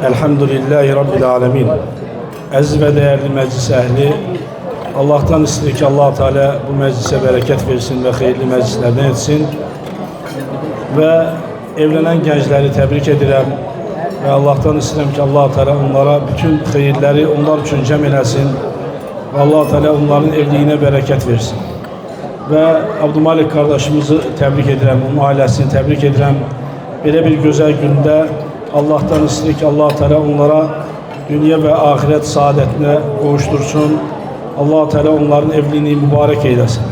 Elhamdülillahi Rabbil alemin. Aziz ve değerli meclis ehli, Allah'tan istedik ki Allah Teala bu meclise bereket versin ve hayırlı meclislerden etsin. Ve evlenen gençleri tebrik ederim. Ve Allah'tan istedim ki Allah Teala onlara bütün hayırları onlar için cem eylesin. Ve Allah Teala onların evliliğine bereket versin. Ve Abdülmalik kardeşimizi tebrik ederim, onun ailesini tebrik ederim. Böyle bir güzel günde Allah'tan istedik ki Allah Teala onlara dünya ve ahiret saadetine kavuştursun. Allah Teala onların evliliğini mübarek eylesin.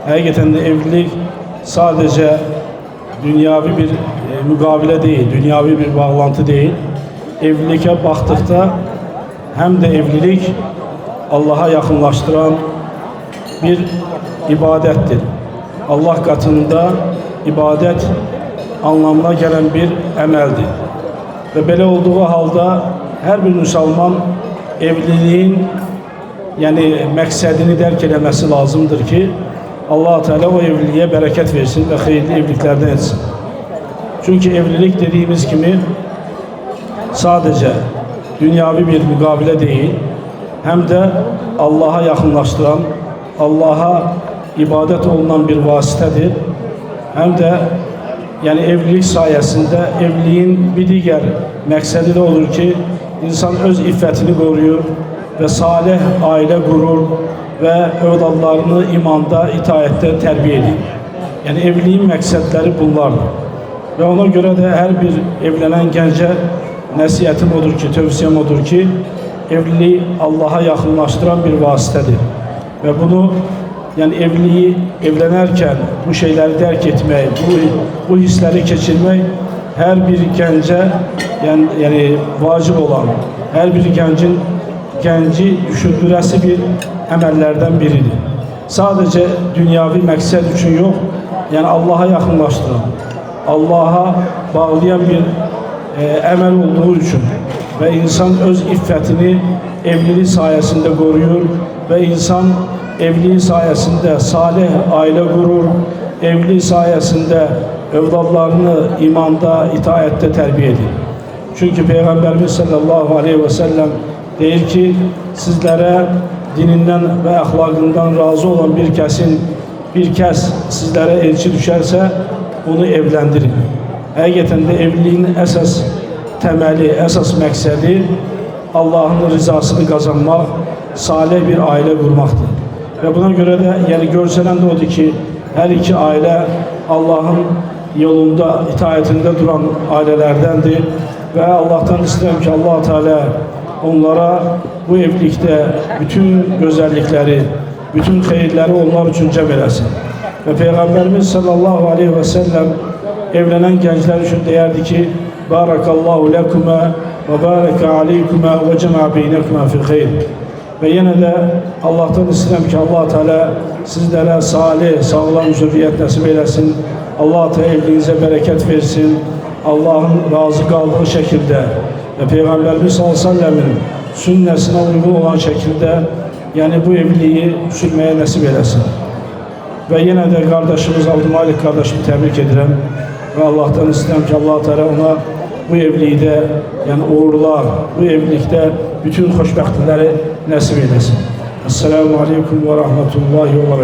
Hakikaten de evlilik sadece dünyavi bir mukabele değil, dünyavi bir bağlantı değil. Evliliğe baktıkta hem de evlilik Allah'a yakınlaştıran bir ibadettir. Allah katında ibadet anlamına gelen bir emeldir. Ve böyle olduğu halde her bir Müslüman evliliğin yani meksedini derk etmesi lazımdır ki Allah Teala o evliliğe bereket versin ve hayırlı evliliklerden etsin. Çünkü evlilik dediğimiz gibi sadece dünyavi bir mukabele değil, hem de Allah'a yakınlaştıran, Allah'a ibadet olunan bir vasıtadır. Hem de yani evlilik sayesinde evliliğin bir diğer meksedi de olur ki insan öz iffetini koruyor ve salih aile kurur ve evlatlarını imanda, itaette terbiye ediyor. Yani evliliğin meksedleri bunlardır. Ve ona göre de her bir evlenen gence nasihatim odur ki, tövsiyem odur ki evliliği Allah'a yakınlaştıran bir vasıtadır. Ve bunu yani evlenirken bu şeyleri derk etmek, bu hisleri geçirmek her bir gence yani vacip olan, her bir genci düşündüresi bir emellerden biridir. Sadece dünyavi meksed için yok, yani Allah'a yakınlaştıran, Allah'a bağlayan bir emel olduğu için ve insan öz iffetini evliliği sayesinde koruyor ve insan evliliği sayesinde salih aile kurur, evliliği sayesinde evlatlarını imanda, itaette terbiye edin. Çünkü Peygamberimiz sallallahu aleyhi ve sellem deyir ki sizlere dininden ve ahlakından razı olan bir kes sizlere elçi düşerse onu evlendirin. Hakikaten de evliliğin esas temeli, esas meksedi Allah'ın rızasını kazanmak, salih bir aile kurmaktır. Ve buna göre de yani görselen de odur ki her iki aile Allah'ın yolunda, itaatinde duran ailelerdendir. Ve Allah'tan isterim ki Allah Teala onlara bu evlilikte bütün güzellikleri, bütün hayırları onlar için cem eylesin. Ve Peygamberimiz sallallahu aleyhi ve sellem evlenen gençler için derdi ki Barakallahu lekuma ve baraka aleykuma ve cema beynekuma fi hayr. Ve yine de Allah'tan istedim ki Allah Teala sizlere salih, sağlam zürriyet nasip eylesin. Allah Teala evliliğinize bereket versin. Allah'ın razı kaldığı şekilde ve Peygamberimiz sallallahu aleyhi ve sellem'in sünnesine uygun olan şekilde yani bu evliliği sürmeye nasip eylesin. Ve yine de kardeşimiz Abdülmalik kardeşimi tebrik ederim. Ve Allah'tan istedim ki Allah Teala ona bu evliliği de yani uğurlar, bu evlilikte bütün hoşbəxtlikləri nasip eylesin. Esselamu Aleyküm ve Rahmetullahi ve Berekatuhu.